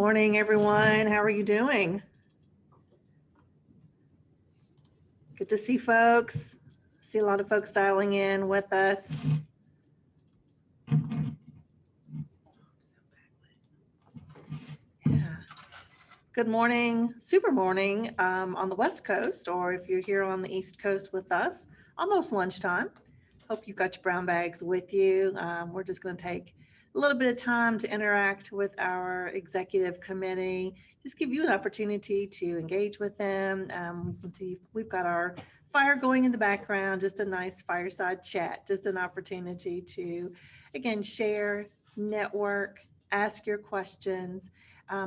morning, everyone. How are you doing? Good to see folks. See a lot of folks dialing in with us. Yeah. Good morning, super morning on the West Coast, or if you're here on the East Coast with us, almost lunchtime. Hope you've got your brown bags with you. We're just going to take a little bit of time to interact with our executive committee, just give you an opportunity to engage with them. You can see we've got our fire going in the background, just a nice fireside chat, just an opportunity to, again, share, network, ask your questions.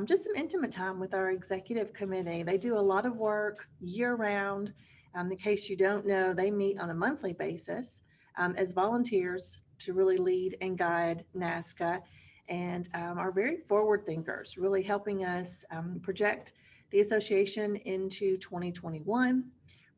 Just some intimate time with our executive committee. They do a lot of work year round. In case you don't know, they meet on a monthly basis as volunteers to really lead and guide NASCA, and are very forward thinkers, really helping us project the association into 2021,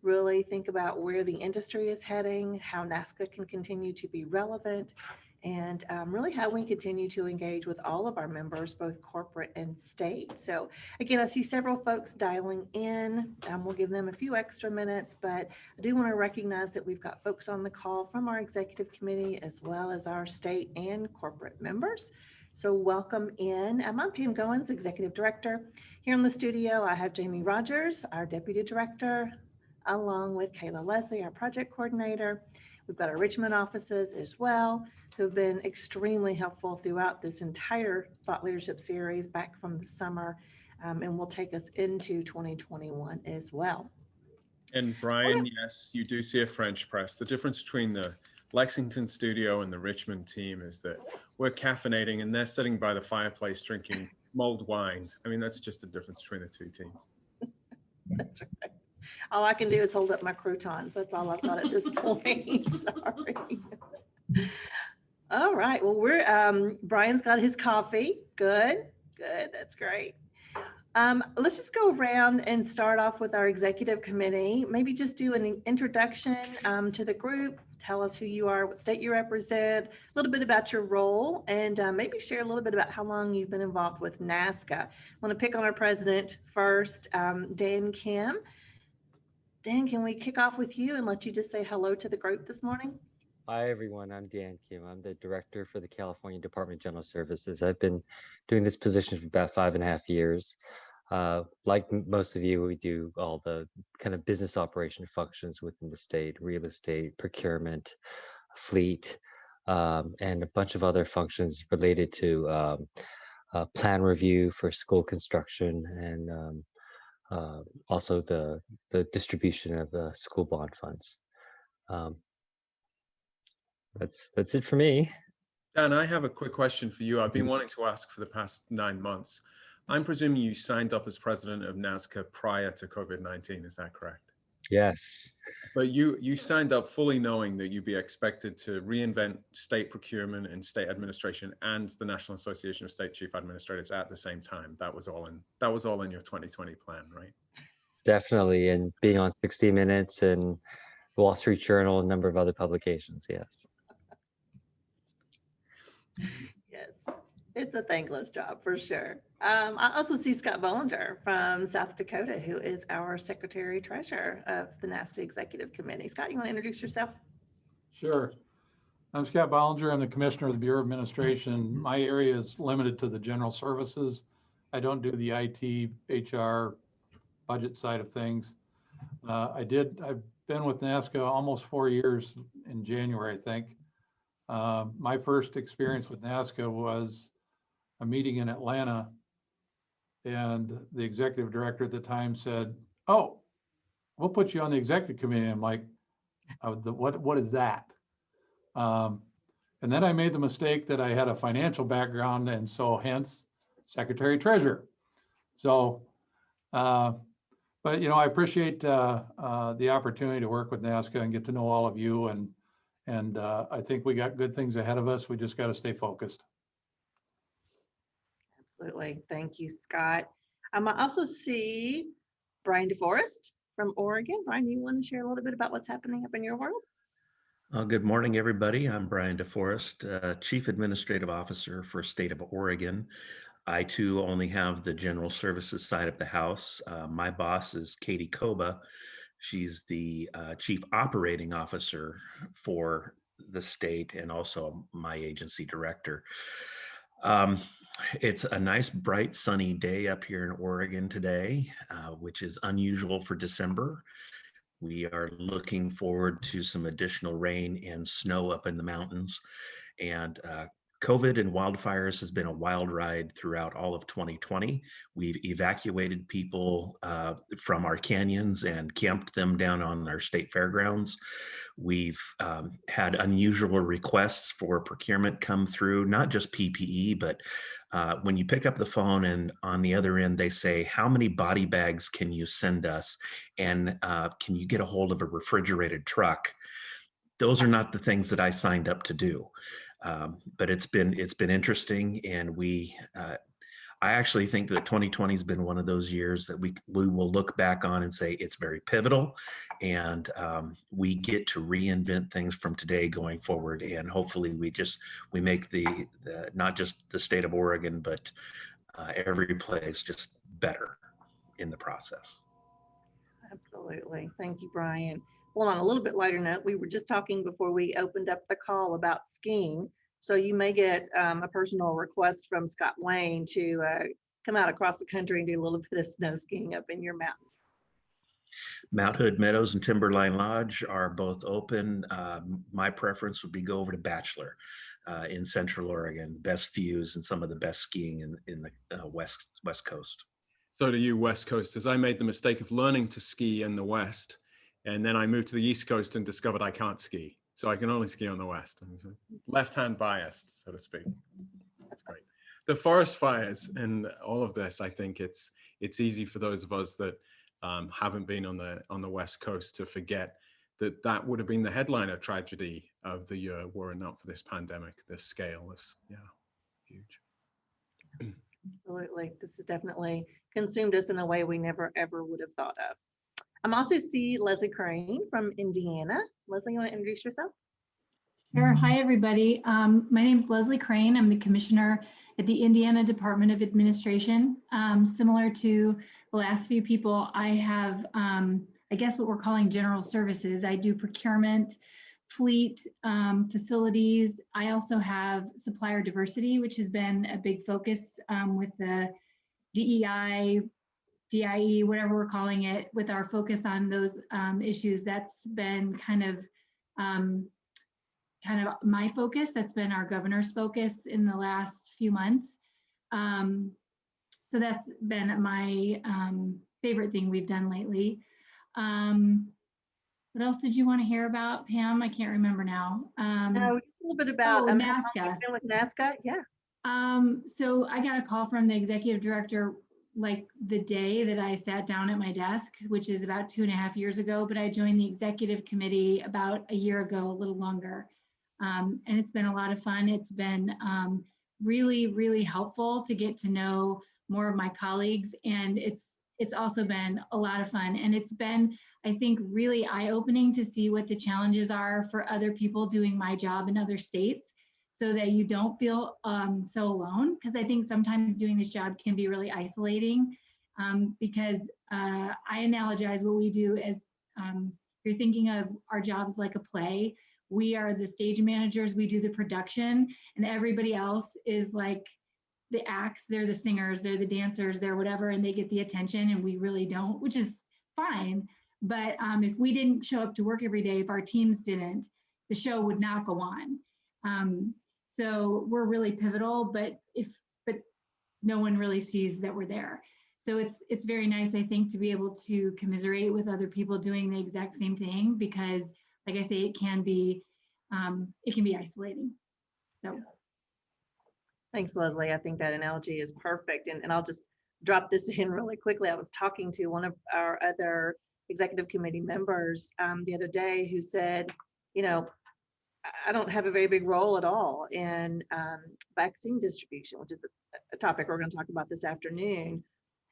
really think about where the industry is heading, how NASCA can continue to be relevant, and really how we continue to engage with all of our members, both corporate and state. So again, I see several folks dialing in. We'll give them a few extra minutes, but I do want to recognize that we've got folks on the call from our executive committee as well as our state and corporate members. So welcome in. I'm Pam Goins, Executive Director. Here in the studio, I have Jamie Rogers, our Deputy Director, along with Kayla Leslie, our Project Coordinator. We've got our Richmond offices as well, who have been extremely helpful throughout this entire Thought Leadership series back from the summer, and will take us into 2021 as well. And Brian, yes, you do see a French press. The difference between the Lexington studio and the Richmond team is that we're caffeinating and they're sitting by the fireplace drinking mulled wine. I mean, that's just the difference between the two teams. That's right. All I can do is hold up my croutons. That's all I've got at this point. Sorry. All right. Well, Brian's got his coffee. Good. That's great. Let's just go around and start off with our executive committee. Maybe just do an introduction to the group. Tell us who you are, what state you represent, a little bit about your role, and maybe share a little bit about how long you've been involved with NASCA. I want to pick on our president first, Dan Kim. Dan, can we kick off with you and let you just say hello to the group this morning? Hi, everyone. I'm Dan Kim. I'm the director for the California Department of General Services. I've been doing this position for about 5.5 years. Like most of you, we do all the kind of business operation functions within the state, real estate, procurement, fleet, and a bunch of other functions related to plan review for school construction and also the distribution of the school bond funds. That's it for me. Dan, I have a quick question for you. I've been wanting to ask for the past 9 months. I'm presuming you signed up as president of NASCA prior to COVID-19, is that correct? Yes. But you signed up fully knowing that you'd be expected to reinvent state procurement and state administration and the National Association of State Chief Administrators at the same time. That was all in your 2020 plan, right? Definitely, and being on 60 Minutes and Wall Street Journal, a number of other publications, yes. Yes, it's a thankless job for sure. I also see Scott Bollinger from South Dakota, who is our Secretary Treasurer of the NASCA Executive Committee. Scott, you want to introduce yourself? Sure. I'm Scott Bollinger. I'm the Commissioner of the Bureau of Administration. My area is limited to the general services. I don't do the IT, HR, budget side of things. I've been with NASCA almost 4 years in January, I think. My first experience with NASCA was a meeting in Atlanta, and the executive director at the time said, "Oh, we'll put you on the executive committee." I'm like, what is that? And then I made the mistake that I had a financial background, and so hence Secretary Treasurer. So, but I appreciate the opportunity to work with NASCA and get to know all of you, and I think we got good things ahead of us. We just got to stay focused. Absolutely. Thank you, Scott. I also see Brian DeForest from Oregon. Brian, you want to share a little bit about what's happening up in your world? Good morning, everybody. I'm Brian DeForest, Chief Administrative Officer for State of Oregon. I too only have the general services side of the house. My boss is Katie Koba. She's the chief operating officer for the state and also my agency director. Um, it's a nice, bright, sunny day up here in Oregon today, which is unusual for December. We are looking forward to some additional rain and snow up in the mountains. And COVID and wildfires has been a wild ride throughout all of 2020. We've evacuated people from our canyons and camped them down on our state fairgrounds. We've had unusual requests for procurement come through, not just PPE, but when you pick up the phone and on the other end, they say, how many body bags can you send us? And can you get a hold of a refrigerated truck? Those are not the things that I signed up to do. But it's been interesting, and I actually think that 2020 has been one of those years that we will look back on and say it's very pivotal, and we get to reinvent things from today going forward. And hopefully we make the not just the state of Oregon, but every place just better in the process. Absolutely. Thank you, Brian. Well, on a little bit lighter note, we were just talking before we opened up the call about skiing. So you may get a personal request from Scott Wayne to come out across the country and do a little bit of snow skiing up in your mountains. Mount Hood Meadows and Timberline Lodge are both open. My preference would be go over to Bachelor in Central Oregon. Best views and some of the best skiing in the West Coast. So do you West Coasters. I made the mistake of learning to ski in the West, and then I moved to the East Coast and discovered I can't ski. So I can only ski on the West. I'm left-hand biased, so to speak. That's great. The forest fires and all of this, I think it's easy for those of us that haven't been on the West Coast to forget that would have been the headliner tragedy of the year were it not for this pandemic. This scale is, huge. Absolutely. This has definitely consumed us in a way we never, ever would have thought of. I'm also see Leslie Crane from Indiana. Leslie, you want to introduce yourself? Sure. Hi, everybody. My name is Leslie Crane. I'm the commissioner at the Indiana Department of Administration. Similar to the last few people, I have, I guess what we're calling general services. I do procurement, fleet, facilities. I also have supplier diversity, which has been a big focus with the DEI, DIE, whatever we're calling it, with our focus on those issues. That's been kind of my focus. That's been our governor's focus in the last few months. So that's been my favorite thing we've done lately. What else did you want to hear about, Pam? I can't remember now. No, just a little bit about NASCA. With NASCA, yeah. So I got a call from the executive director like the day that I sat down at my desk, which is about 2.5 years ago, but I joined the executive committee about a year ago, a little longer. And it's been a lot of fun. It's been really, really helpful to get to know more of my colleagues. And it's also been a lot of fun. And it's been, I think, really eye-opening to see what the challenges are for other people doing my job in other states, so that you don't feel so alone. Because I think sometimes doing this job can be really isolating, because I analogize what we do as you're thinking of our jobs like a play. We are the stage managers, we do the production, and everybody else is like the acts, they're the singers, they're the dancers, they're whatever, and they get the attention, and we really don't, which is fine. But if we didn't show up to work every day, if our teams didn't, the show would not go on. So we're really pivotal, but no one really sees that we're there. So it's very nice, I think, to be able to commiserate with other people doing the exact same thing, because like I say, it can be isolating. So. Thanks, Leslie. I think that analogy is perfect. And I'll just drop this in really quickly. I was talking to one of our other executive committee members the other day who said, I don't have a very big role at all in vaccine distribution, which is a topic we're going to talk about this afternoon,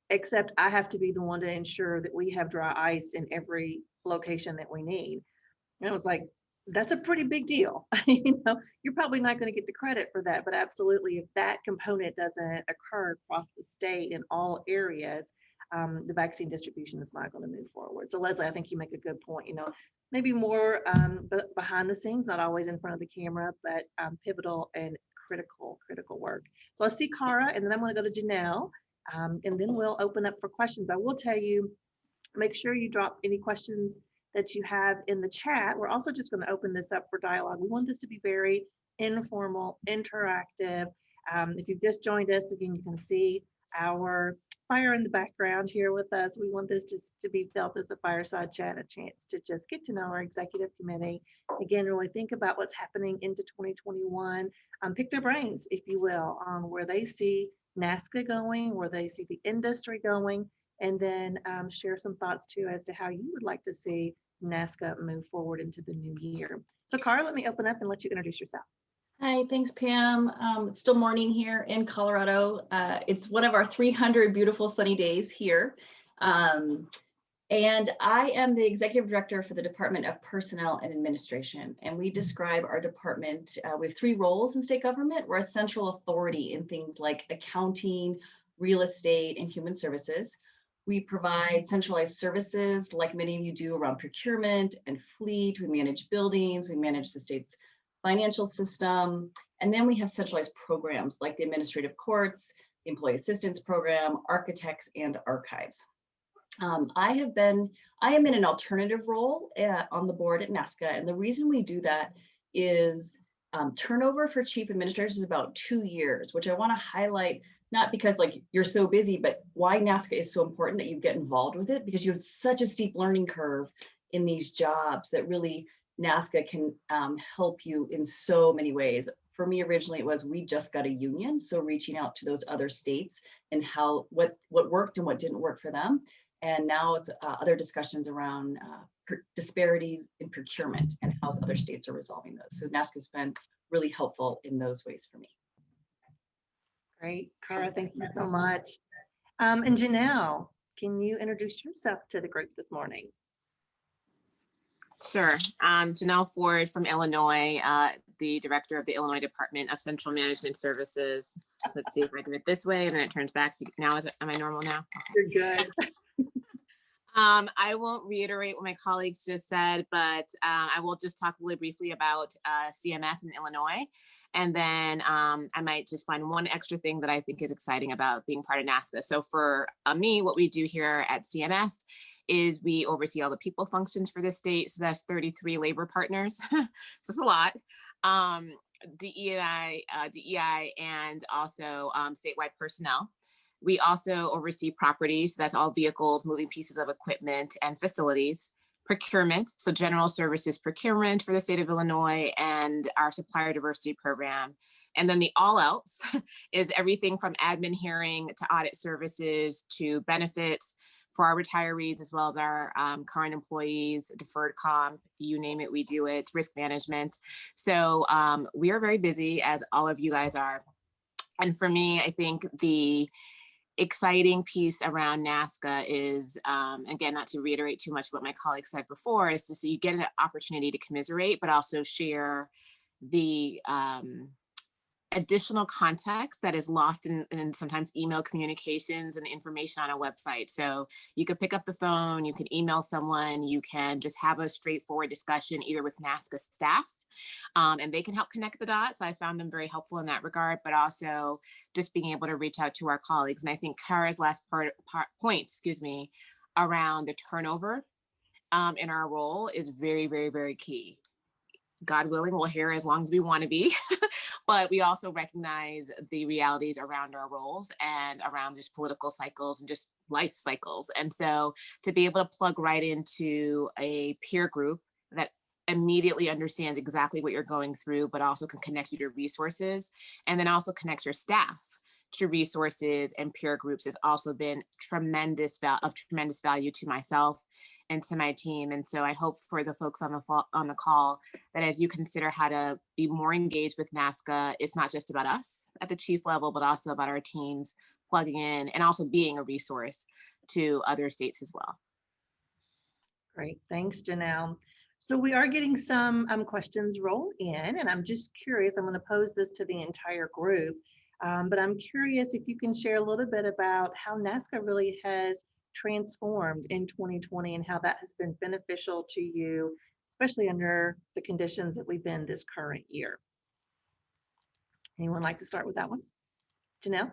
except I have to be the one to ensure that we have dry ice in every location that we need. And I was like, that's a pretty big deal. You know, you're probably not going to get the credit for that, but absolutely, if that component doesn't occur across the state in all areas, the vaccine distribution is not going to move forward. So Leslie, I think you make a good point. You know, maybe more behind the scenes, not always in front of the camera, but pivotal and critical work. So I see Cara, and then I'm going to go to Janelle, and then we'll open up for questions. I will tell you, make sure you drop any questions that you have in the chat. We're also just going to open this up for dialogue. We want this to be very informal, interactive. If you've just joined us, again, you can see our fire in the background here with us. We want this just to be felt as a fireside chat, a chance to just get to know our executive committee. Again, really think about what's happening into 2021. Pick their brains, if you will, on where they see NASCA going, where they see the industry going, and then share some thoughts too as to how you would like to see NASCA move forward into the new year. So Cara, let me open up and let you introduce yourself. Hi, thanks, Pam. It's still morning here in Colorado. It's one of our 300 beautiful sunny days here. And I am the executive director for the Department of Personnel and Administration. And we describe our department, we have 3 roles in state government. We're a central authority in things like accounting, real estate, and human services. We provide centralized services like many of you do around procurement and fleet. We manage buildings, we manage the state's financial system. And then we have centralized programs like the administrative courts, the employee assistance program, architects, and archives. I am in an alternative role on the board at NASCA. And the reason we do that is turnover for chief administrators is about 2 years, which I want to highlight, not because like you're so busy, but why NASCA is so important that you get involved with it, because you have such a steep learning curve in these jobs that really NASCA can help you in so many ways. For me, originally it was, we just got a union. So reaching out to those other states and how, what worked and what didn't work for them. And now it's other discussions around disparities in procurement and how other states are resolving those. So NASCA's been really helpful in those ways for me. Great, Cara, thank you so much. And Janelle, can you introduce yourself to the group this morning? Sure. Janelle Ford from Illinois, the director of the Illinois Department of Central Management Services. Let's see if I do it this way and then it turns back. Now, am I normal now? You're good. I won't reiterate what my colleagues just said, but I will just talk really briefly about CMS in Illinois. And then I might just find one extra thing that I think is exciting about being part of NASCA. So for me, what we do here at CMS is we oversee all the people functions for the state. So that's 33 labor partners. So it's a lot. DEI, and also statewide personnel. We also oversee property, so that's all vehicles, moving pieces of equipment, and facilities. Procurement, so general services procurement for the state of Illinois, and our supplier diversity program. And then the all else is everything from admin hearing to audit services to benefits for our retirees, as well as our current employees, deferred comp, you name it, we do it, risk management. So we are very busy, as all of you guys are. And for me, I think the exciting piece around NASCA is, again, not to reiterate too much what my colleagues said before, is just so you get an opportunity to commiserate, but also share the additional context that is lost in sometimes email communications and information on a website. So you could pick up the phone, you can email someone, you can just have a straightforward discussion either with NASCA staff, and they can help connect the dots. I found them very helpful in that regard, but also just being able to reach out to our colleagues. And I think Cara's last point, around the turnover in our role is very, very, very key. God willing, we're here as long as we want to be, but we also recognize the realities around our roles and around just political cycles and just life cycles. And so to be able to plug right into a peer group that immediately understands exactly what you're going through, but also can connect you to resources, and then also connect your staff to resources and peer groups, has also been tremendous value to myself and to my team. And so I hope for the folks on the call that as you consider how to be more engaged with NASCA, it's not just about us at the chief level, but also about our teams plugging in and also being a resource to other states as well. Great, thanks, Janelle. So we are getting some questions roll in, and I'm just curious, I'm going to pose this to the entire group, but I'm curious if you can share a little bit about how NASCA really has transformed in 2020 and how that has been beneficial to you, especially under the conditions that we've been this current year. Anyone like to start with that one? Janelle?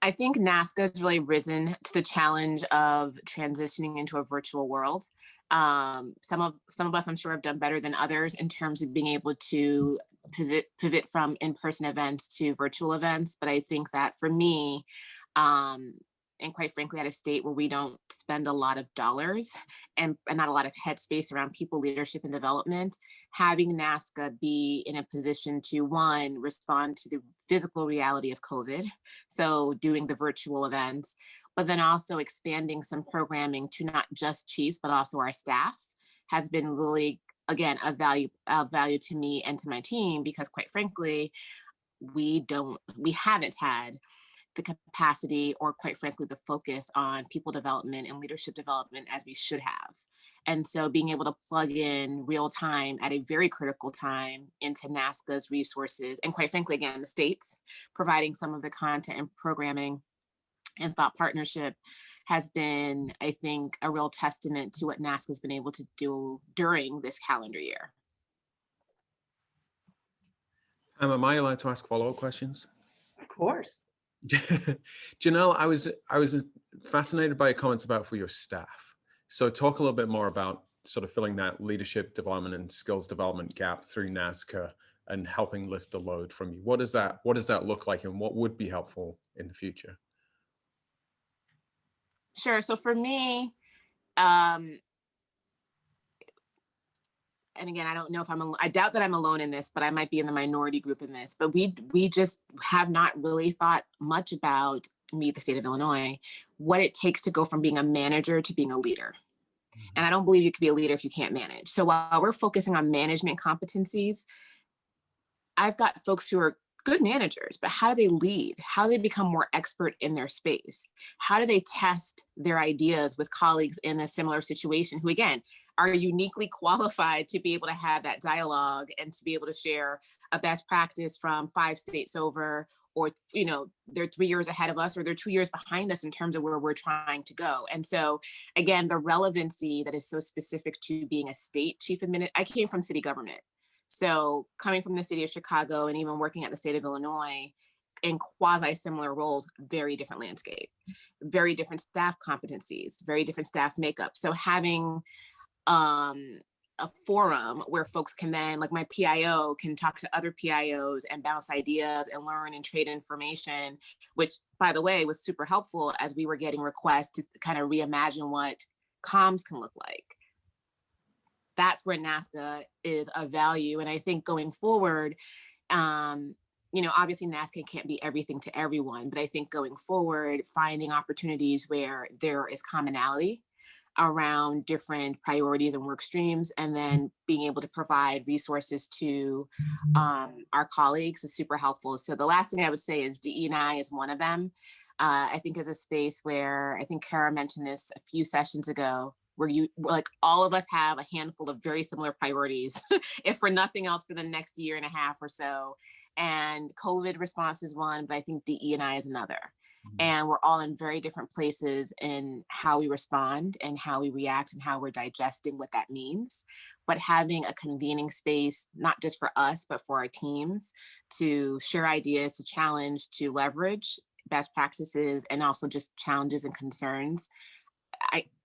I think NASCA has really risen to the challenge of transitioning into a virtual world. Some of us, I'm sure, have done better than others in terms of being able to pivot from in-person events to virtual events. But I think that for me, and quite frankly, at a state where we don't spend a lot of dollars and not a lot of headspace around people, leadership, and development, having NASCA be in a position to, one, respond to the physical reality of COVID, so doing the virtual events, but then also expanding some programming to not just chiefs, but also our staff, has been really, again, a value to me and to my team, because quite frankly, we haven't had the capacity or quite frankly the focus on people development and leadership development as we should have. And so being able to plug in real time at a very critical time into NASCA's resources, and quite frankly, again, the states providing some of the content and programming and thought partnership, has been, I think, a real testament to what NASCA's been able to do during this calendar year. Am I allowed to ask follow-up questions? Of course. Janelle, I was fascinated by your comments about for your staff. So talk a little bit more about sort of filling that leadership development and skills development gap through NASCA and helping lift the load from you. What does that look like, and what would be helpful in the future? Sure. So for me, and again, I don't know if I doubt that I'm alone in this, but I might be in the minority group in this, but we just have not really thought much about, me, the state of Illinois, what it takes to go from being a manager to being a leader. And I don't believe you can be a leader if you can't manage. So while we're focusing on management competencies, I've got folks who are good managers, but how do they lead? How do they become more expert in their space? How do they test their ideas with colleagues in a similar situation who, again, are uniquely qualified to be able to have that dialogue and to be able to share a best practice from 5 states over, or, you know, they're 3 years ahead of us or they're 2 years behind us in terms of where we're trying to go. And so, again, the relevancy that is so specific to being a state chief administrator. I came from city government. So coming from the city of Chicago and even working at the state of Illinois in quasi-similar roles, very different landscape, very different staff competencies, very different staff makeup. So having a forum where folks can then, like my PIO can talk to other PIOs and bounce ideas and learn and trade information, which, by the way, was super helpful as we were getting requests to kind of reimagine what comms can look like. That's where NASCA is of value. And I think going forward, you know, obviously NASCA can't be everything to everyone, but I think going forward, finding opportunities where there is commonality around different priorities and work streams, and then being able to provide resources to our colleagues is super helpful. So the last thing I would say is DE&I is one of them. I think is a space where, I think Kara mentioned this a few sessions ago, where like all of us have a handful of very similar priorities, if for nothing else for the next year and a half or so. And COVID response is one, but I think DE&I is another. And we're all in very different places in how we respond and how we react and how we're digesting what that means. But having a convening space, not just for us, but for our teams, to share ideas, to challenge, to leverage best practices, and also just challenges and concerns,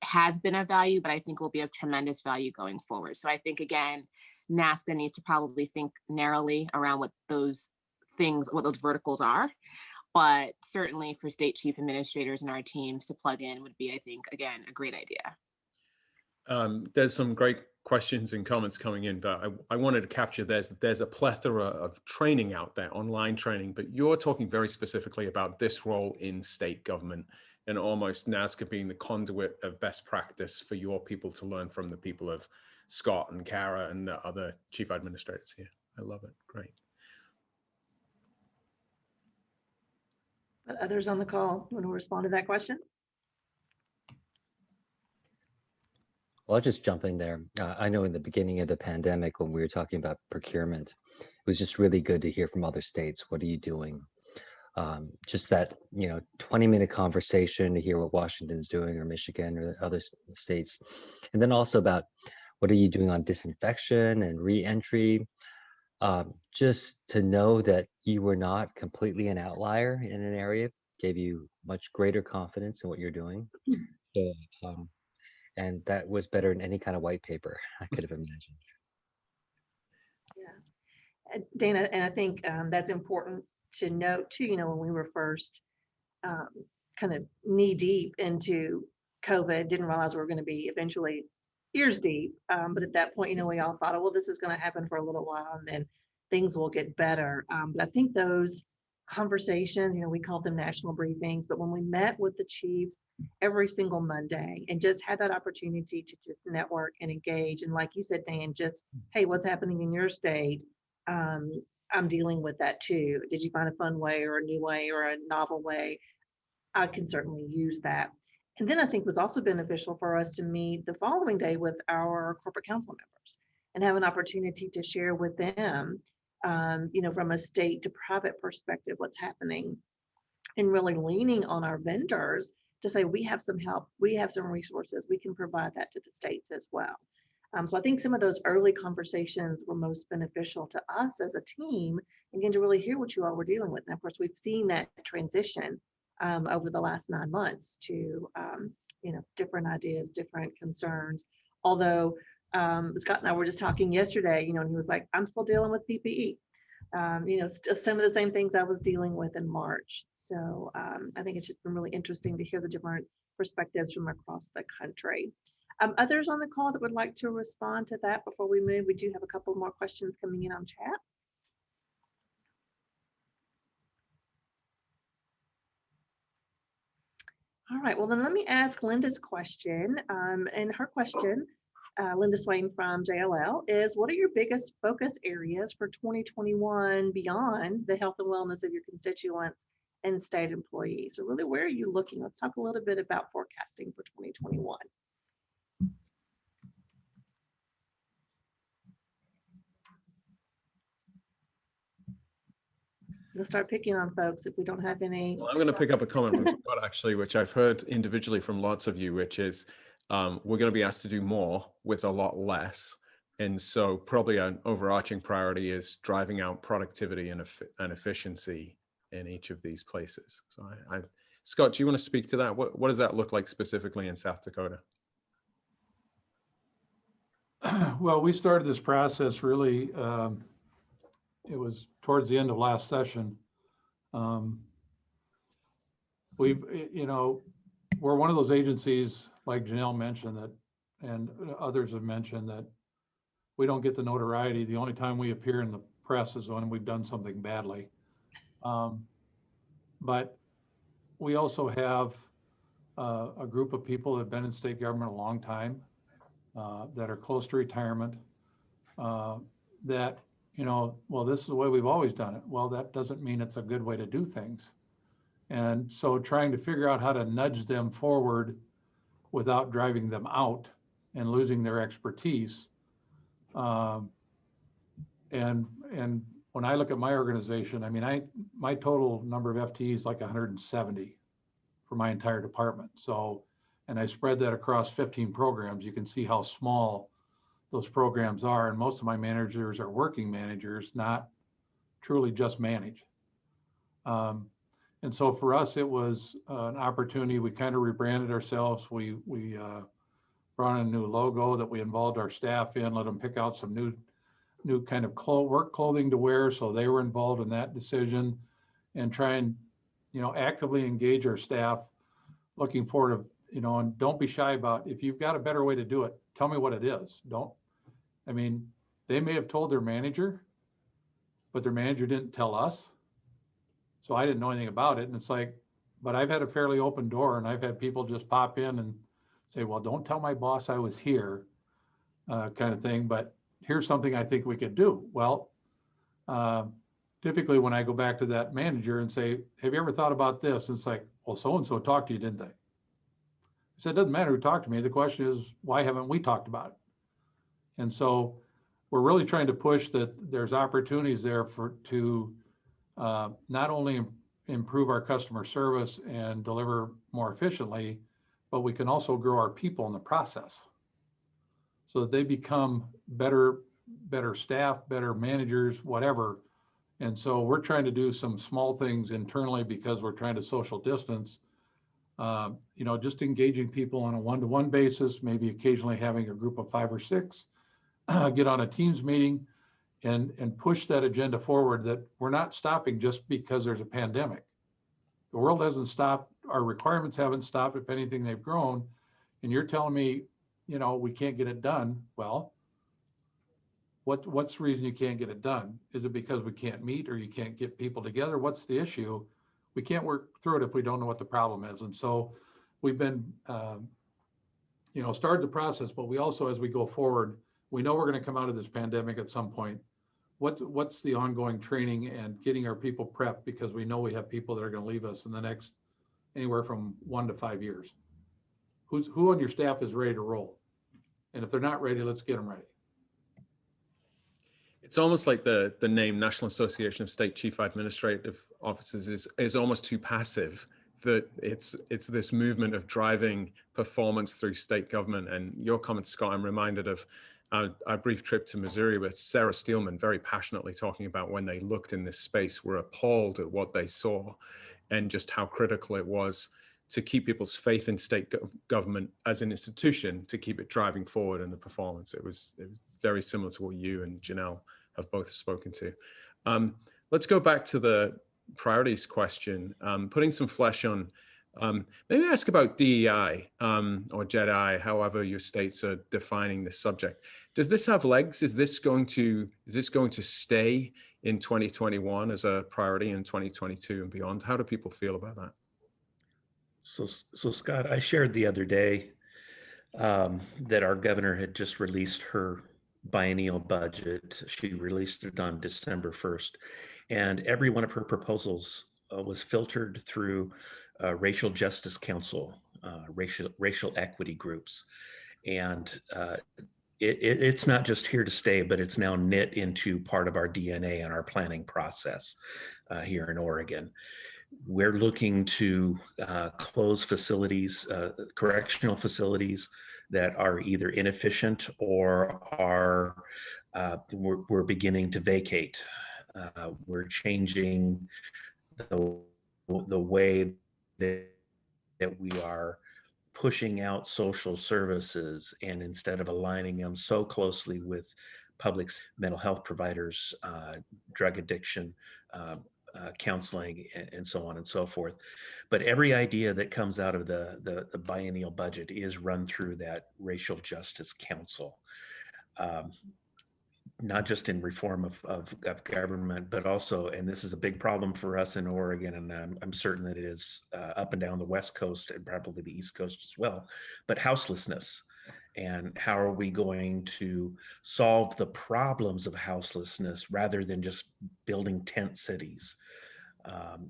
has been of value, but I think will be of tremendous value going forward. So I think, again, NASCA needs to probably think narrowly around what those verticals are. But certainly for state chief administrators and our teams to plug in would be, I think, again, a great idea. There's some great questions and comments coming in, but I wanted to capture there's a plethora of training out there, online training, but you're talking very specifically about this role in state government and almost NASCA being the conduit of best practice for your people to learn from the people of Scott and Kara and the other chief administrators here. I love it. Great. But others on the call want to respond to that question? Well, I'll just jump in there. I know in the beginning of the pandemic, when we were talking about procurement, it was just really good to hear from other states. What are you doing? Just that, 20-minute conversation to hear what Washington's doing or Michigan or other states. And then also about what are you doing on disinfection and re-entry? Just to know that you were not completely an outlier in an area gave you much greater confidence in what you're doing. So, and that was better than any kind of white paper I could have imagined. Yeah. Dana, and I think that's important to note too, when we were first kind of knee deep into COVID, didn't realize we were going to be eventually ears deep. But at that point, we all thought, oh, well, this is going to happen for a little while and then things will get better. But I think those conversations, we called them national briefings, but when we met with the chiefs every single Monday and just had that opportunity to just network and engage. And like you said, Dan, just, hey, what's happening in your state? I'm dealing with that too. Did you find a fun way or a new way or a novel way? I can certainly use that. And then I think it was also beneficial for us to meet the following day with our corporate council members and have an opportunity to share with them, from a state to private perspective, what's happening, and really leaning on our vendors to say, we have some help, we have some resources, we can provide that to the states as well. So I think some of those early conversations were most beneficial to us as a team, again, to really hear what you all were dealing with. And of course, we've seen that transition over the last 9 months to, different ideas, different concerns. Although Scott and I were just talking yesterday, and he was like, I'm still dealing with PPE. Still some of the same things I was dealing with in March. So I think it's just been really interesting to hear the different perspectives from across the country. Others on the call that would like to respond to that before we move, we do have a couple more questions coming in on chat. All right, well then let me ask Linda's question. And her question, Linda Swain from JLL, is what are your biggest focus areas for 2021 beyond the health and wellness of your constituents and state employees? So really, where are you looking? Let's talk a little bit about forecasting for 2021. We'll start picking on folks if we don't have any. Well, I'm going to pick up a comment from Scott, actually, which I've heard individually from lots of you, which is we're going to be asked to do more with a lot less. And so probably an overarching priority is driving out productivity and efficiency in each of these places. So Scott, do you want to speak to that? What does that look like specifically in South Dakota? Well, we started this process really, it was towards the end of last session. We're one of those agencies, like Janelle mentioned, that, and others have mentioned, that we don't get the notoriety. The only time we appear in the press is when we've done something badly. But we also have a group of people that have been in state government a long time, that are close to retirement, that, well, this is the way we've always done it. Well, that doesn't mean it's a good way to do things. And so trying to figure out how to nudge them forward without driving them out and losing their expertise. And when I look at my organization, I mean, my total number of FTEs is like 170 for my entire department. So, and I spread that across 15 programs. You can see how small those programs are. And most of my managers are working managers, not truly just manage. And so for us, it was an opportunity. We kind of rebranded ourselves. We brought in a new logo that we involved our staff in, let them pick out some new kind of work clothing to wear. So they were involved in that decision, and try and, actively engage our staff, looking forward to, and don't be shy about, if you've got a better way to do it, tell me what it is. They may have told their manager, but their manager didn't tell us. So I didn't know anything about it. And it's like, but I've had a fairly open door, and I've had people just pop in and say, well, don't tell my boss I was here, kind of thing, but here's something I think we could do. Well, typically when I go back to that manager and say, have you ever thought about this? And it's like, well, so-and-so talked to you, didn't they? said, it doesn't matter who talked to me. The question is, why haven't we talked about it? And so we're really trying to push that there's opportunities there to not only improve our customer service and deliver more efficiently, but we can also grow our people in the process so that they become better staff, better managers, whatever. And so we're trying to do some small things internally because we're trying to social distance, just engaging people on a one-to-one basis, maybe occasionally having a group of 5 or 6 get on a Teams meeting and push that agenda forward, that we're not stopping just because there's a pandemic. The world hasn't stopped. Our requirements haven't stopped. If anything, they've grown. And you're telling me, we can't get it done. Well, what's the reason you can't get it done? Is it because we can't meet or you can't get people together? What's the issue? We can't work through it if we don't know what the problem is. And so we've been, started the process, but we also, as we go forward, we know we're going to come out of this pandemic at some point. What's the ongoing training and getting our people prepped, because we know we have people that are going to leave us in the next anywhere from 1 to 5 years. Who on your staff is ready to roll? And if they're not ready, let's get them ready. It's almost like the name National Association of State Chief Administrative Officers is almost too passive, that it's this movement of driving performance through state government. And your comments, Scott, I'm reminded of our brief trip to Missouri with Sarah Steelman, very passionately talking about when they looked in this space, were appalled at what they saw and just how critical it was to keep people's faith in state government as an institution, to keep it driving forward in the performance. It was very similar to what you and Janelle have both spoken to. Let's go back to the priorities question, putting some flesh on. Maybe ask about DEI or JEDI, however your states are defining this subject. Does this have legs? Is this going to stay in 2021 as a priority in 2022 and beyond? How do people feel about that? So Scott, I shared the other day that our governor had just released her biennial budget. She released it on December 1st, and every one of her proposals was filtered through Racial Justice Council, racial equity groups. And it's not just here to stay, but it's now knit into part of our DNA and our planning process here in Oregon. We're looking to close facilities, correctional facilities that are either inefficient or are we're beginning to vacate. We're changing the way that we are pushing out social services, and instead of aligning them so closely with public mental health providers, drug addiction, counseling, and so on and so forth. But every idea that comes out of the biennial budget is run through that Racial Justice Council. Not just in reform of government, but also, and this is a big problem for us in Oregon, and I'm certain that it is up and down the West Coast and probably the East Coast as well, but houselessness. And how are we going to solve the problems of houselessness rather than just building tent cities,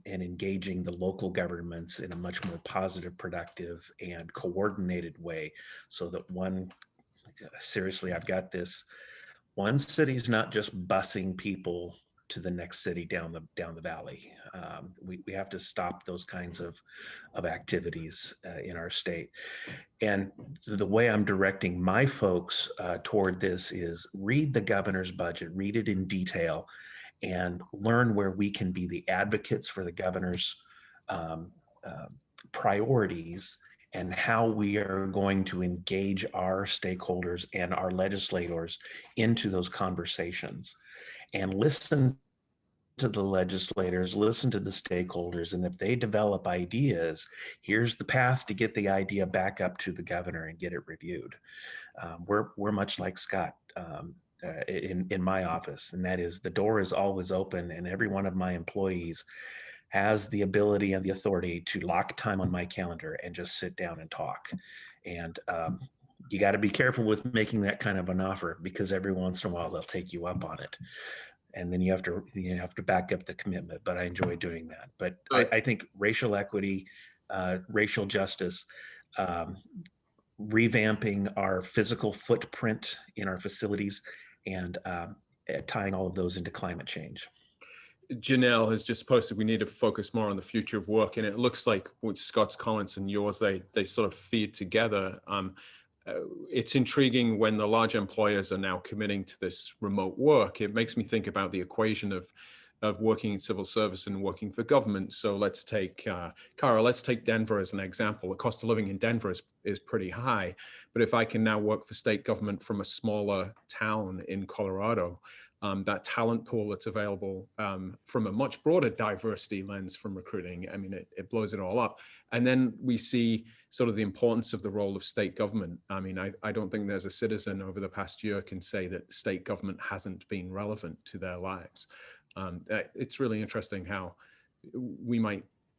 and engaging the local governments in a much more positive, productive, and coordinated way, so that seriously, I've got this. One city's not just busing people to the next city down the valley. We have to stop those kinds of activities in our state. And the way I'm directing my folks toward this is read the governor's budget, read it in detail, and learn where we can be the advocates for the governor's priorities, and how we are going to engage our stakeholders and our legislators into those conversations, and listen to the legislators, listen to the stakeholders. And if they develop ideas, here's the path to get the idea back up to the governor and get it reviewed. We're much like Scott in my office, and that is, the door is always open, and every one of my employees has the ability and the authority to lock time on my calendar and just sit down and talk. And you got to be careful with making that kind of an offer, because every once in a while they'll take you up on it, and then you have to back up the commitment. But I enjoy doing that. But I think racial equity, racial justice, revamping our physical footprint in our facilities, and tying all of those into climate change. Janelle has just posted we need to focus more on the future of work, and it looks like with Scott's comments and yours, they sort of feed together. It's intriguing when the large employers are now committing to this remote work. It makes me think about the equation of working in civil service and working for government. So let's take, Cara, let's take Denver as an example. The cost of living in Denver is pretty high, but if I can now work for state government from a smaller town in Colorado, that talent pool that's available from a much broader diversity lens from recruiting, I mean, it blows it all up. And then we see sort of the importance of the role of state government. I mean, I don't think there's a citizen over the past year can say that state government hasn't been relevant to their lives. It's really interesting how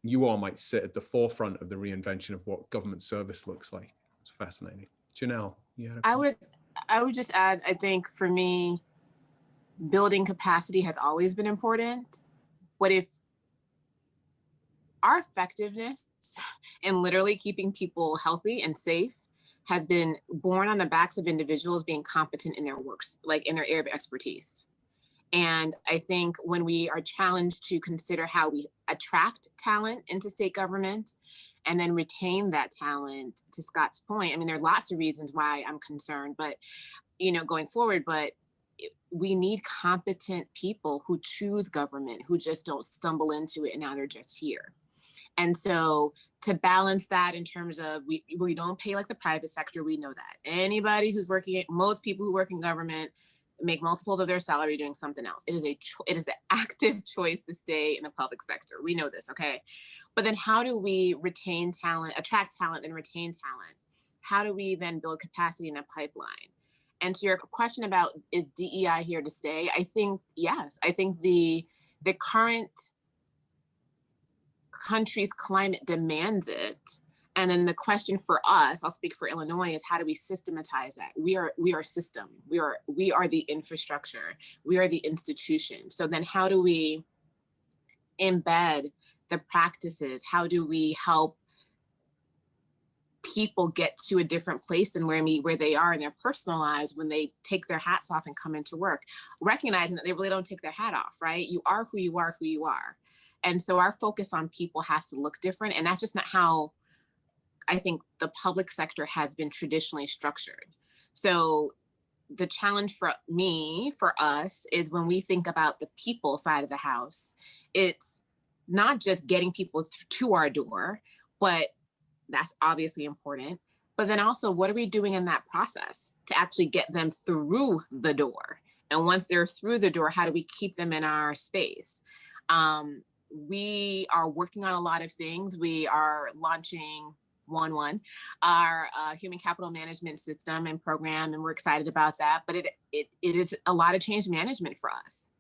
you all might sit at the forefront of the reinvention of what government service looks like. It's fascinating. Janelle, you had a comment? I would just add, I think for me, building capacity has always been important, but if our effectiveness in literally keeping people healthy and safe has been born on the backs of individuals being competent in their works, like in their area of expertise. And I think when we are challenged to consider how we attract talent into state government and then retain that talent, to Scott's point, I mean, there's lots of reasons why I'm concerned, but, going forward, but we need competent people who choose government, who just don't stumble into it and now they're just here. And so to balance that in terms of we don't pay like the private sector, we know that. Anybody who's working, most people who work in government make multiples of their salary doing something else. It is an active choice to stay in the public sector. We know this, okay? But then how do we retain talent, attract talent and retain talent? How do we then build capacity in a pipeline? And to your question about, is DEI here to stay? I think, yes. I think the current country's climate demands it. And then the question for us, I'll speak for Illinois, is how do we systematize that? We are system. We are the infrastructure. We are the institution. So then how do we embed the practices? How do we help people get to a different place than where they are in their personal lives when they take their hats off and come into work, recognizing that they really don't take their hat off, right? You are who you are, who you are. And so our focus on people has to look different. And that's just not how I think the public sector has been traditionally structured. So the challenge for us, is when we think about the people side of the house, it's not just getting people to our door, but that's obviously important. But then also, what are we doing in that process to actually get them through the door? And once they're through the door, how do we keep them in our space? We are working on a lot of things. We are launching our human capital management system and program, and we're excited about that. But it is a lot of change management for us.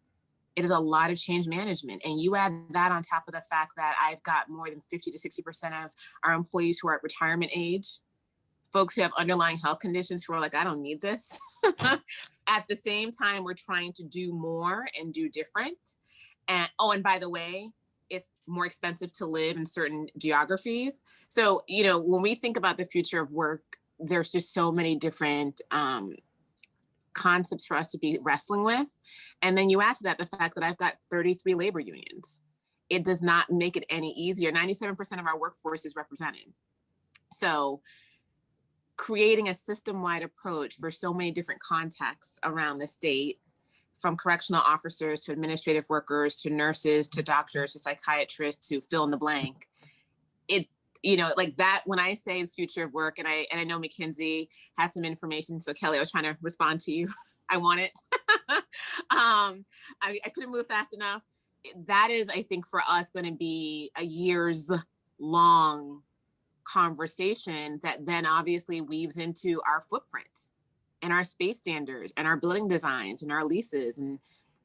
It is a lot of change management. And you add that on top of the fact that I've got more than 50 to 60% of our employees who are at retirement age, folks who have underlying health conditions who are like, I don't need this. At the same time, we're trying to do more and do different. And by the way, it's more expensive to live in certain geographies. So, when we think about the future of work, there's just so many different concepts for us to be wrestling with. And then you add to that the fact that I've got 33 labor unions. It does not make it any easier. 97% of our workforce is represented. So creating a system-wide approach for so many different contexts around the state, from correctional officers to administrative workers to nurses to doctors to psychiatrists to fill in the blank. Like that, when I say the future of work, and I know McKinsey has some information. So Kelly, I was trying to respond to you. I want it. I couldn't move fast enough. That is, I think, for us going to be a years long conversation that then obviously weaves into our footprint and our space standards and our building designs and our leases. And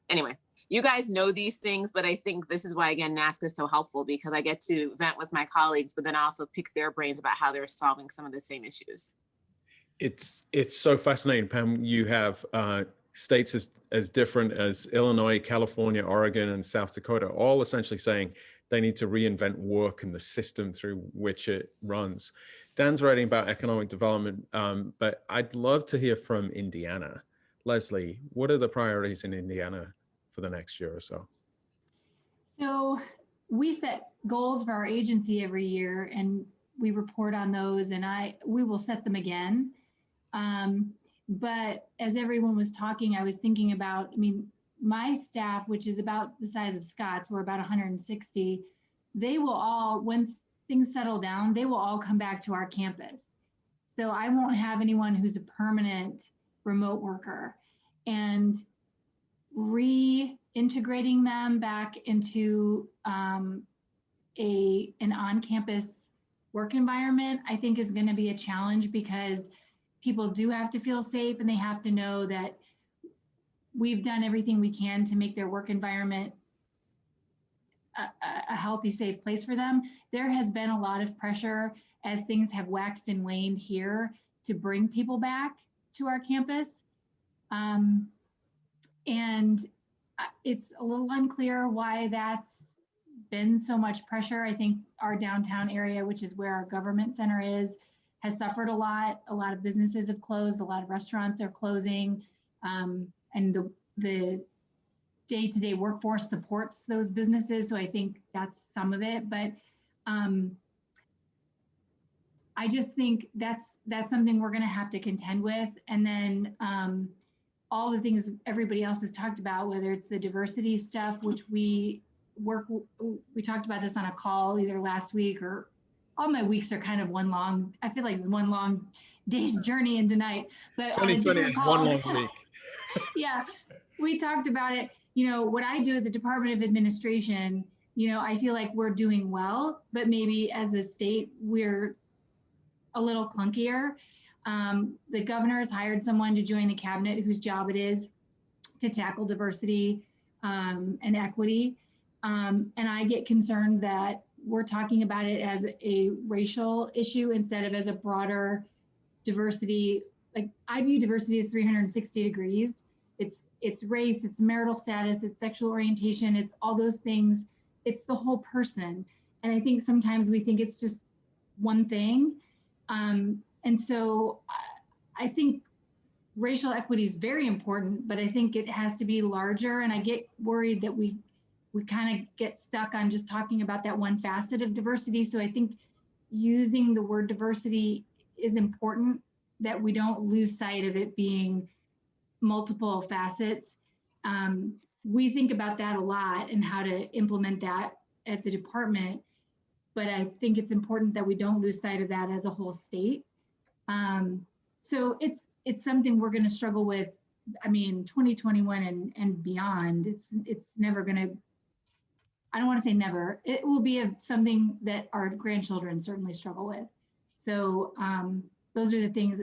anyway, you guys know these things, but I think this is why, again, NASCA is so helpful, because I get to vent with my colleagues, but then also pick their brains about how they're solving some of the same issues. It's so fascinating, Pam. You have states as different as Illinois, California, Oregon, and South Dakota, all essentially saying they need to reinvent work and the system through which it runs. Dan's writing about economic development, but I'd love to hear from Indiana. Leslie, what are the priorities in Indiana for the next year or so? So we set goals for our agency every year and we report on those, and we will set them again. But as everyone was talking, I was thinking about, I mean, my staff, which is about the size of Scott's, we're about 160, they will all, once things settle down, they will all come back to our campus. So I won't have anyone who's a permanent remote worker. And reintegrating them back into an on-campus work environment, I think is going to be a challenge, because people do have to feel safe and they have to know that we've done everything we can to make their work environment a healthy, safe place for them. There has been a lot of pressure as things have waxed and waned here to bring people back to our campus. And it's a little unclear why that's been so much pressure. I think our downtown area, which is where our government center is, has suffered a lot. A lot of businesses have closed, a lot of restaurants are closing, and the day-to-day workforce supports those businesses. So I think that's some of it, but I just think that's something we're gonna have to contend with. And then all the things everybody else has talked about, whether it's the diversity stuff, which we talked about this on a call either last week, or all my weeks are kind of I feel like it's one long day's journey into night, but on a 2020 different is call. one long week. Yeah, we talked about it. You know, what I do at the Department of Administration, you know, I feel like we're doing well, but maybe as a state, we're a little clunkier. The governor has hired someone to join the cabinet whose job it is to tackle diversity and equity. And I get concerned that we're talking about it as a racial issue instead of as a broader diversity. Like, I view diversity as 360 degrees. It's race, it's marital status, it's sexual orientation, it's all those things. It's the whole person. And I think sometimes we think it's just one thing. And so I think racial equity is very important, but I think it has to be larger. And I get worried that we kind of get stuck on just talking about that one facet of diversity. So I think using the word diversity is important, that we don't lose sight of it being multiple facets. We think about that a lot and how to implement that at the department, but I think it's important that we don't lose sight of that as a whole state. So it's something we're going to struggle with. I mean, 2021 and beyond, it's never going to, I don't want to say never, it will be something that our grandchildren certainly struggle with. So those are the things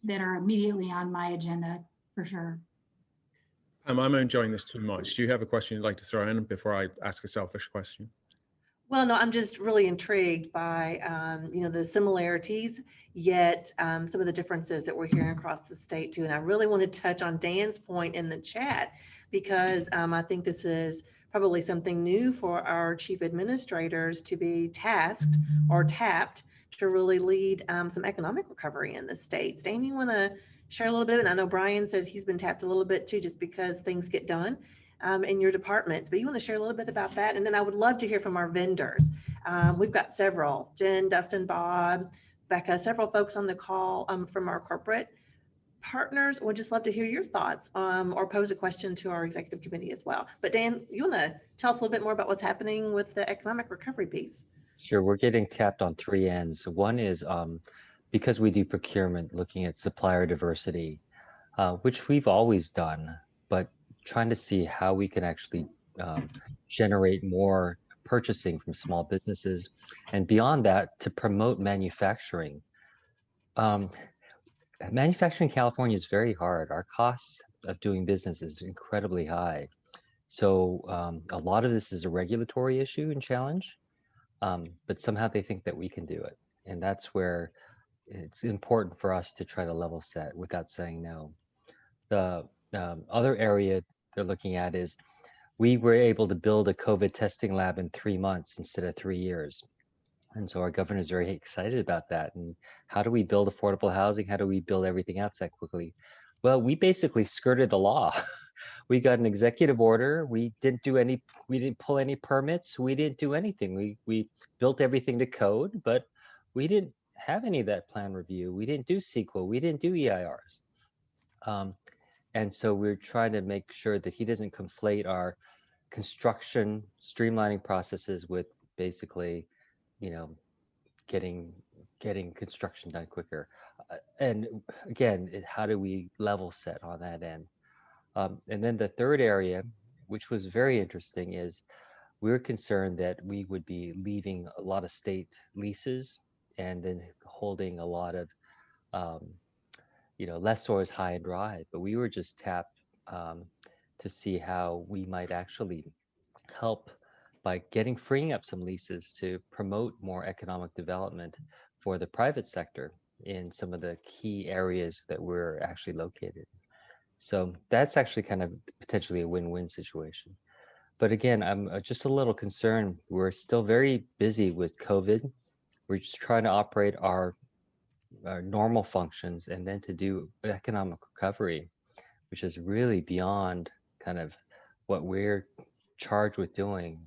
that are immediately on my agenda for sure. I'm enjoying this too much. Do you have a question you'd like to throw in before I ask a selfish question? Well, no, I'm just really intrigued by, you know, the similarities, yet some of the differences that we're hearing across the state too. And I really want to touch on Dan's point in the chat, because I think this is probably something new for our chief administrators to be tasked or tapped to really lead some economic recovery in the state. Dan, you want to share a little bit? And I know Brian said he's been tapped a little bit too, just because things get done in your departments, but you want to share a little bit about that? And then I would love to hear from our vendors. We've got several, Jen, Dustin, Bob, Becca, several folks on the call from our corporate partners. We'd just love to hear your thoughts or pose a question to our executive committee as well. But Dan, you want to tell us a little bit more about what's happening with the economic recovery piece? Sure, we're getting tapped on three ends. One is because we do procurement, looking at supplier diversity, which we've always done, but trying to see how we can actually generate more purchasing from small businesses, and beyond that, to promote manufacturing. Manufacturing in California is very hard. Our costs of doing business is incredibly high. So a lot of this is a regulatory issue and challenge, but somehow they think that we can do it. And that's where it's important for us to try to level set without saying no. The other area they're looking at is we were able to build a COVID testing lab in 3 months instead of 3 years. And so our governor is very excited about that. And how do we build affordable housing? How do we build everything else that quickly? Well, we basically skirted the law. We got an executive order. We didn't pull any permits. We didn't do anything. We built everything to code, but we didn't have any of that plan review. We didn't do CEQA. We didn't do EIRs. And so we're trying to make sure that he doesn't conflate our construction streamlining processes with basically, you know, getting construction done quicker. And again, how do we level set on that end? And then the third area, which was very interesting, is we're concerned that we would be leaving a lot of state leases and then holding a lot of, lessors high and dry. But we were just tapped to see how we might actually help by freeing up some leases to promote more economic development for the private sector in some of the key areas that we're actually located. So that's actually kind of potentially a win-win situation. But again, I'm just a little concerned. We're still very busy with COVID. We're just trying to operate our normal functions and then to do economic recovery, which is really beyond kind of what we're charged with doing.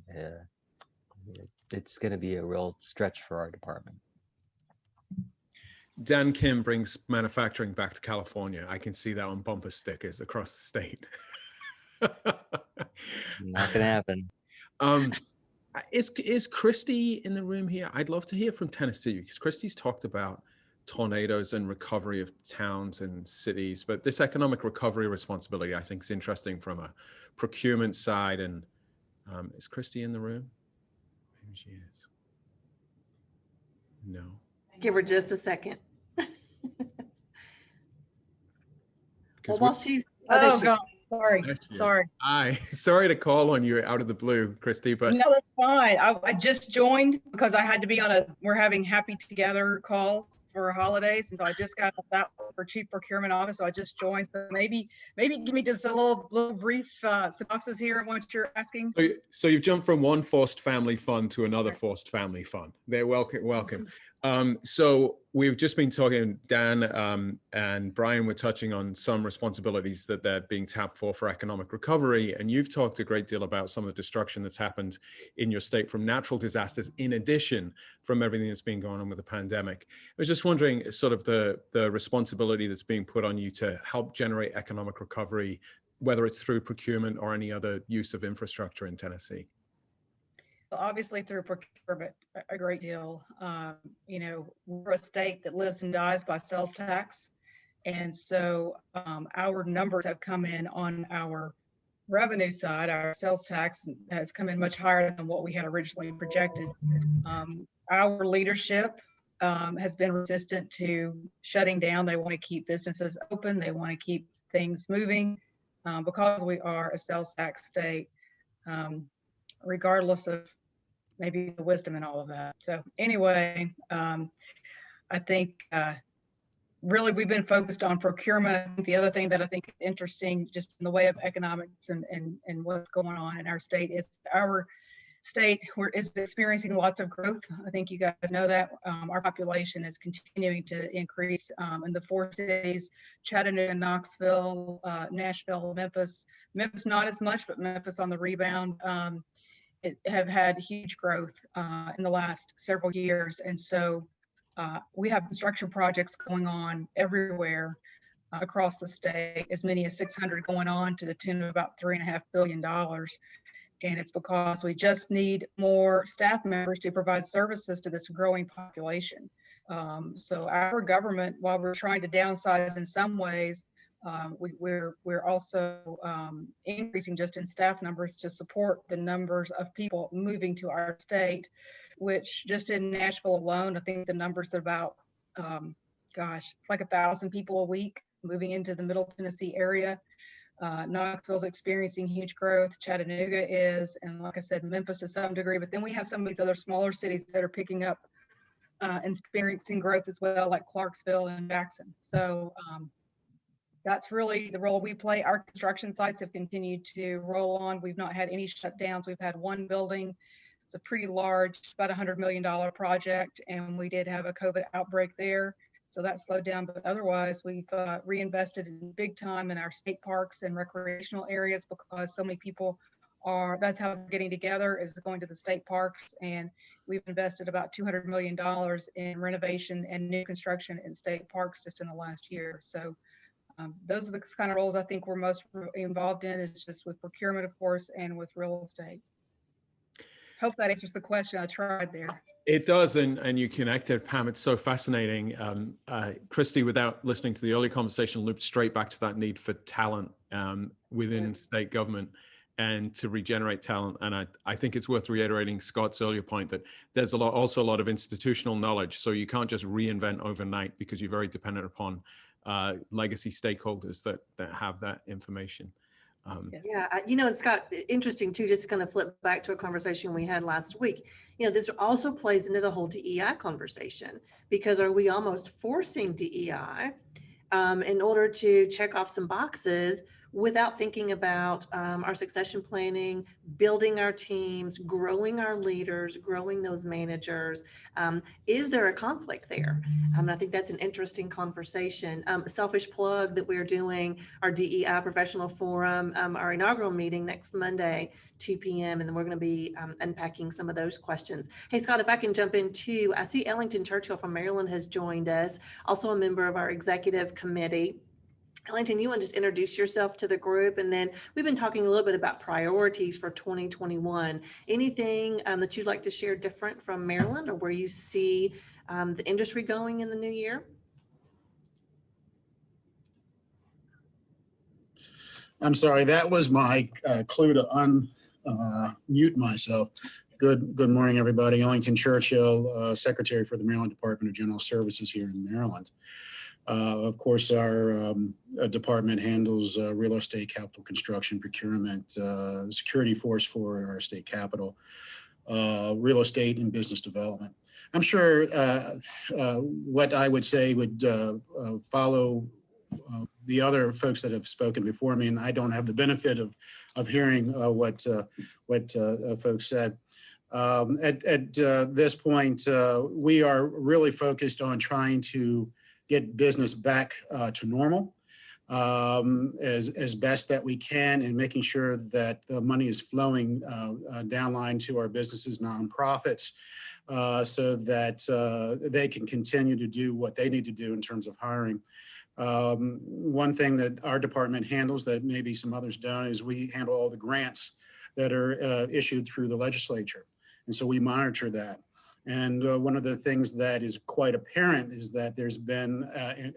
It's going to be a real stretch for our department. Dan Kim brings manufacturing back to California. I can see that on bumper stickers across the state. Not going to happen. Is Christy in the room here? I'd love to hear from Tennessee, because Christy's talked about tornadoes and recovery of towns and cities, but this economic recovery responsibility, I think, is interesting from a procurement side. And is Christy in the room? Maybe she is. No. Give her just a second. Well, we- while she's, Oh, God, sorry, There she is. sorry. Hi, sorry to call on you out of the blue, Christy, but No, that's fine. I just joined because I had to be we're having Happy Together calls for holidays. And so I just got that for Chief Procurement Office. So I just joined. So maybe give me just a little brief synopsis here of what you're asking. So you've jumped from one forced family fund to another forced family fund. They're welcome. So we've just been talking, Dan and Brian were touching on some responsibilities that they're being tapped for economic recovery. And you've talked a great deal about some of the destruction that's happened in your state from natural disasters, in addition from everything that's been going on with the pandemic. I was just wondering sort of the responsibility that's being put on you to help generate economic recovery, whether it's through procurement or any other use of infrastructure in Tennessee. Obviously through procurement, a great deal. We're a state that lives and dies by sales tax. And so our numbers have come in on our revenue side. Our sales tax has come in much higher than what we had originally projected. Our leadership has been resistant to shutting down. They want to keep businesses open. They want to keep things moving because we are a sales tax state, regardless of maybe the wisdom and all of that. So anyway, I think really we've been focused on procurement. The other thing that I think is interesting just in the way of economics and what's going on in our state is our state is experiencing lots of growth. I think you guys know that our population is continuing to increase in the 4 cities, Chattanooga, Knoxville, Nashville, Memphis not as much, but Memphis on the rebound. Have had huge growth in the last several years. And so we have construction projects going on everywhere across the state, as many as 600 going on to the tune of about $3.5 billion. And it's because we just need more staff members to provide services to this growing population. So our government, while we're trying to downsize in some ways, we're also increasing just in staff numbers to support the numbers of people moving to our state, which just in Nashville alone, I think the numbers are about, it's like 1,000 people a week moving into the Middle Tennessee area. Knoxville's experiencing huge growth. Chattanooga is, and like I said, Memphis to some degree, but then we have some of these other smaller cities that are picking up and experiencing growth as well, like Clarksville and Jackson. So that's really the role we play. Our construction sites have continued to roll on. We've not had any shutdowns. We've had one building It's a pretty large, about $100 million project, and we did have a COVID outbreak there. So that slowed down, but otherwise we've reinvested in big time in our state parks and recreational areas because so many people that's how they're getting together, is going to the state parks. And we've invested about $200 million in renovation and new construction in state parks just in the last year. So those are the kind of roles I think we're most involved in, is just with procurement, of course, and with real estate. Hope that answers the question. I tried there. It does, and you connected, Pam. It's so fascinating. Christy, without listening to the early conversation, looped straight back to that need for talent within state government and to regenerate talent. And I think it's worth reiterating Scott's earlier point that there's also a lot of institutional knowledge. So you can't just reinvent overnight because you're very dependent upon legacy stakeholders that have that information. Yeah, and Scott, interesting too, just to kind of flip back to a conversation we had last week. This also plays into the whole DEI conversation, because are we almost forcing DEI in order to check off some boxes without thinking about our succession planning, building our teams, growing our leaders, growing those managers? Is there a conflict there? I think that's an interesting conversation. Selfish plug that we're doing our DEI professional forum, our inaugural meeting next Monday, 2 p.m. And then we're going to be unpacking some of those questions. Hey, Scott, if I can jump in too, I see Ellington Churchill from Maryland has joined us, also a member of our executive committee. Ellington, you want to just introduce yourself to the group? And then we've been talking a little bit about priorities for 2021. Anything that you'd like to share different from Maryland, or where you see the industry going in the new year? I'm sorry, that was my clue to unmute myself. Good morning, everybody. Ellington Churchill, Secretary for the Maryland Department of General Services here in Maryland. Of course, our department handles real estate, capital construction, procurement, security force for our state capital, real estate, and business development. I'm sure what I would say would follow the other folks that have spoken before me, and I don't have the benefit of hearing what folks said. At this point, we are really focused on trying to get business back to normal as best that we can, and making sure that the money is flowing downline to our businesses, nonprofits, so that they can continue to do what they need to do in terms of hiring. One thing that our department handles that maybe some others don't is we handle all the grants that are issued through the legislature. And so we monitor that. And one of the things that is quite apparent is that there's been,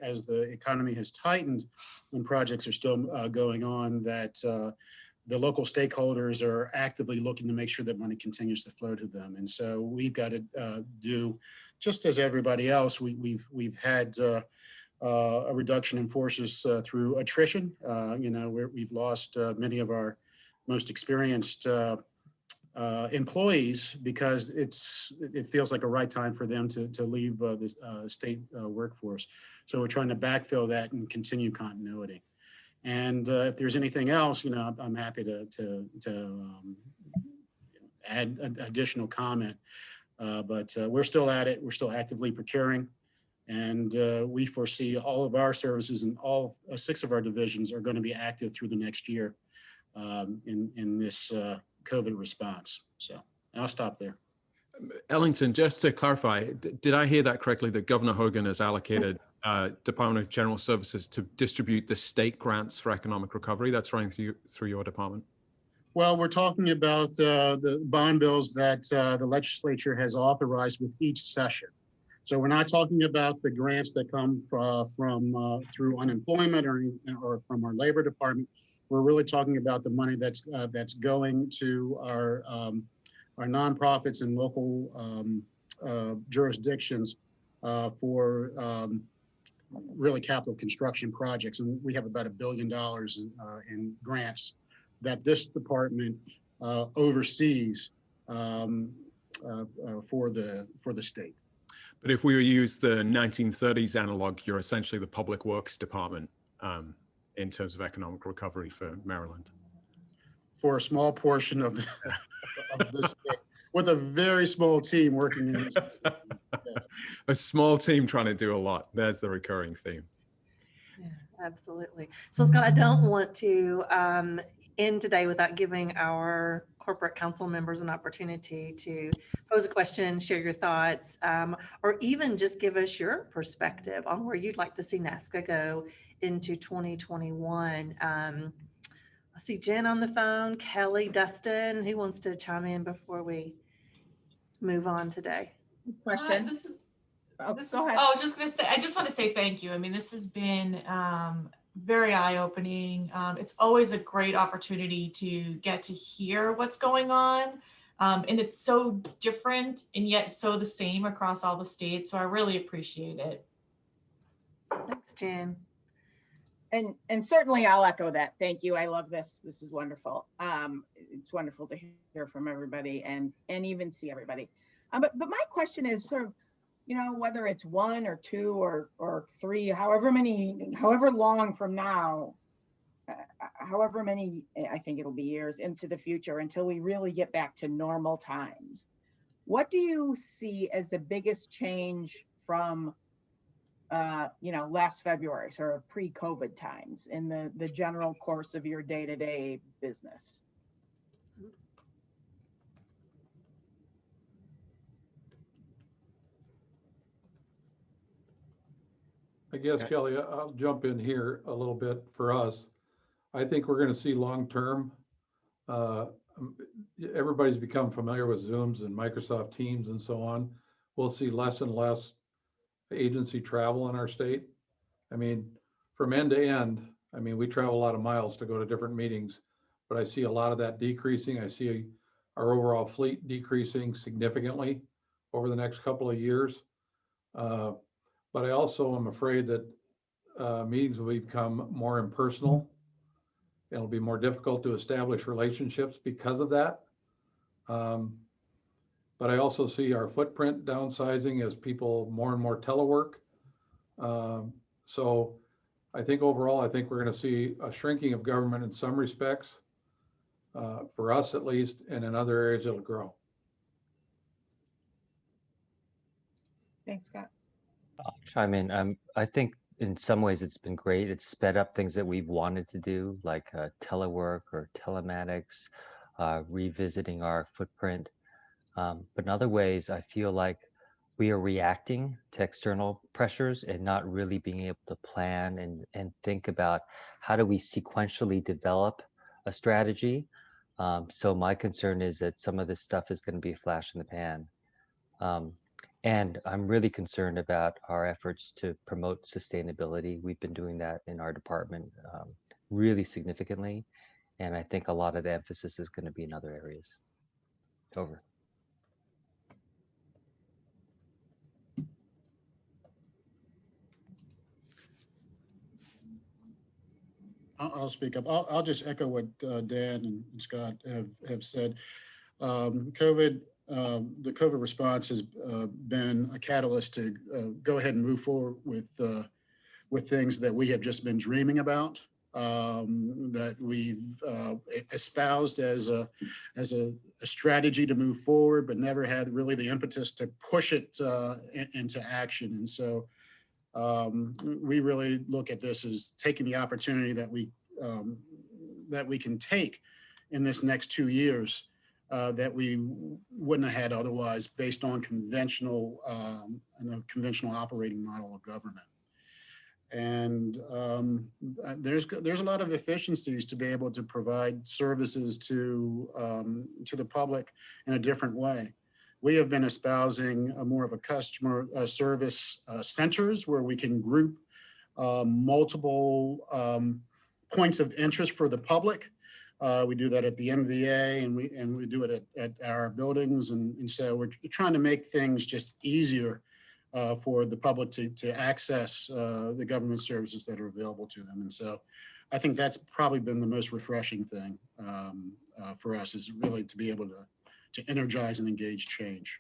as the economy has tightened and projects are still going on, that the local stakeholders are actively looking to make sure that money continues to flow to them. And so we've got to do, just as everybody else, we've had a reduction in forces through attrition. We've lost many of our most experienced employees because it feels like a right time for them to leave the state workforce. So we're trying to backfill that and continue continuity. And if there's anything else, I'm happy to add additional comment. But we're still at it. We're still actively procuring. And we foresee all of our services and all 6 of our divisions are going to be active through the next year in this COVID response. So I'll stop there. Ellington, just to clarify, did I hear that correctly, that Governor Hogan has allocated Department of General Services to distribute the state grants for economic recovery? That's running through your department? Well, we're talking about the bond bills that the legislature has authorized with each session. So we're not talking about the grants that come from through unemployment or from our labor department. We're really talking about the money that's going to our nonprofits and local jurisdictions for really capital construction projects. And we have about $1 billion in grants that this department oversees for the state. But if we use the 1930s analog, you're essentially the Public Works Department in terms of economic recovery for Maryland. For a small portion of this state. with a very small team working in this. Yes. A small team trying to do a lot. There's the recurring theme. Yeah, absolutely. So Scott, I don't want to end today without giving our corporate council members an opportunity to pose a question, share your thoughts, or even just give us your perspective on where you'd like to see NASCA go into 2021. I see Jen on the phone, Kelly, Dustin. Who wants to chime in before we move on today? Question. Go ahead. I was just going to say, I just want to say thank you. I mean, this has been very eye-opening. It's always a great opportunity to get to hear what's going on. And it's so different and yet so the same across all the states. So I really appreciate it. Thanks, Jen. And certainly I'll echo that. Thank you. I love this. This is wonderful. It's wonderful to hear from everybody and even see everybody. But my question is sort of, whether it's 1 or 2 or 3, however long from now, however many, I think it'll be years into the future until we really get back to normal times. What do you see as the biggest change from last February, sort of pre-COVID times in the general course of your day-to-day business? I guess, Kelly, I'll jump in here a little bit for us. I think we're going to see long-term, everybody's become familiar with Zooms and Microsoft Teams and so on. We'll see less and less agency travel in our state. I mean, from end to end, I mean, we travel a lot of miles to go to different meetings, but I see a lot of that decreasing. I see our overall fleet decreasing significantly over the next couple of years. But I also am afraid that meetings will become more impersonal. It'll be more difficult to establish relationships because of that. But I also see our footprint downsizing as people more and more telework. So I think overall, I think we're going to see a shrinking of government in some respects, for us at least, and in other areas it'll grow. Thanks, Scott. I'll chime in. I think in some ways it's been great. It's sped up things that we've wanted to do, like telework or telematics, revisiting our footprint. But in other ways, I feel like we are reacting to external pressures and not really being able to plan and think about how do we sequentially develop a strategy. So my concern is that some of this stuff is going to be a flash in the pan. And I'm really concerned about our efforts to promote sustainability. We've been doing that in our department really significantly. And I think a lot of the emphasis is going to be in other areas. Over. I'll speak up. I'll just echo what Dan and Scott have said. The COVID response has been a catalyst to go ahead and move forward with things that we have just been dreaming about, that we've espoused as a strategy to move forward, but never had really the impetus to push it into action. And so we really look at this as taking the opportunity that we can take in this next 2 years that we wouldn't have had otherwise, based on conventional operating model of government. And there's a lot of efficiencies to be able to provide services to the public in a different way. We have been espousing more of a customer service centers where we can group multiple points of interest for the public. We do that at the MVA and we do it at our buildings. And so we're trying to make things just easier for the public to access the government services that are available to them. And so I think that's probably been the most refreshing thing for us, is really to be able to energize and engage change.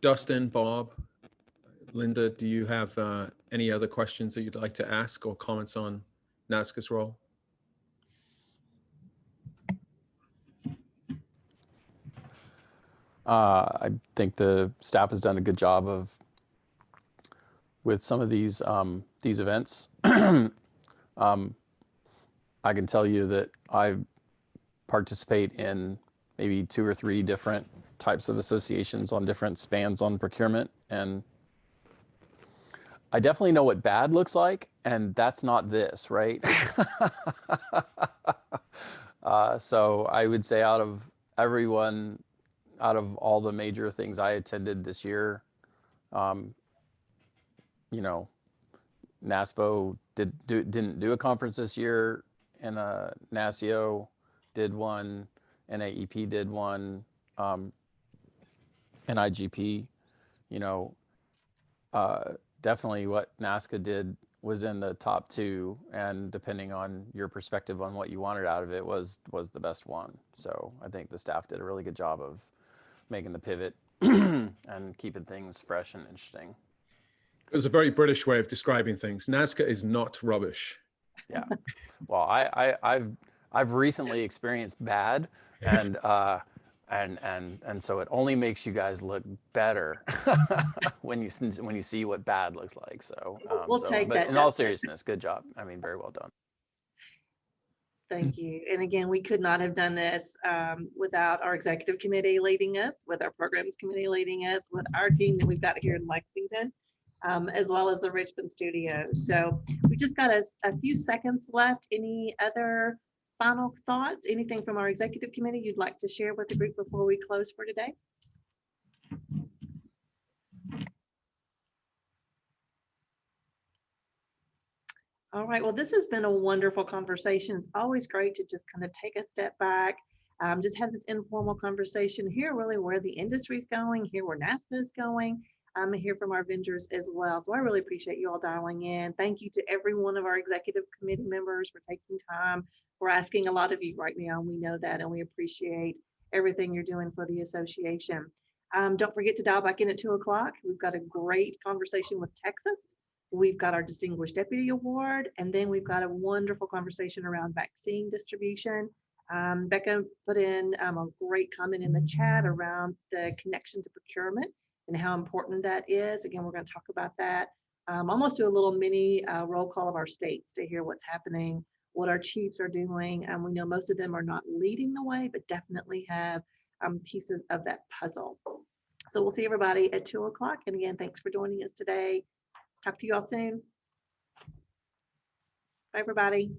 Dustin, Bob, Linda, do you have Any other questions that you'd like to ask or comments on NASCA's role? I think the staff has done a good job with some of these events. I can tell you that I participate in maybe 2 or 3 different types of associations on different spans on procurement, and I definitely know what bad looks like, and that's not this, right? So I would say out of all the major things I attended this year, you know, NASPO didn't do a conference this year, and NASCO did one, NAEP did one, NIGP, you know, definitely what NASCA did was in the top 2, and depending on your perspective on what you wanted out of it was the best one. So I think the staff did a really good job of making the pivot and keeping things fresh and interesting. There's a very British way of describing things. NASCA is not rubbish. Yeah. Well, I've recently experienced bad, and so it only makes you guys look better when you see what bad looks like. So We'll take but that. in all seriousness, good job. I mean, very well done. Thank you. And again, we could not have done this without our executive committee leading us, with our programs committee leading us, with our team that we've got here in Lexington, as well as the Richmond studio. So we just got a few seconds left. Any other final thoughts? Anything from our executive committee you'd like to share with the group before we close for today? All right, well, this has been a wonderful conversation. It's always great to just kind of take a step back, just have this informal conversation, hear really where the industry's going, hear where NASCA is going, hear from our vendors as well. So I really appreciate you all dialing in. Thank you to every one of our executive committee members for taking time. We're asking a lot of you right now, and we know that, and we appreciate everything you're doing for the association. Don't forget to dial back in at 2 o'clock. We've got a great conversation with Texas. We've got our Distinguished Deputy Award, and then we've got a wonderful conversation around vaccine distribution. Becca put in a great comment in the chat around the connection to procurement and how important that is. Again, we're going to talk about that. Almost do a little mini roll call of our states to hear what's happening, what our chiefs are doing. We know most of them are not leading the way, but definitely have pieces of that puzzle. So we'll see everybody at 2 o'clock. And again, thanks for joining us today. Talk to you all soon. Bye, everybody.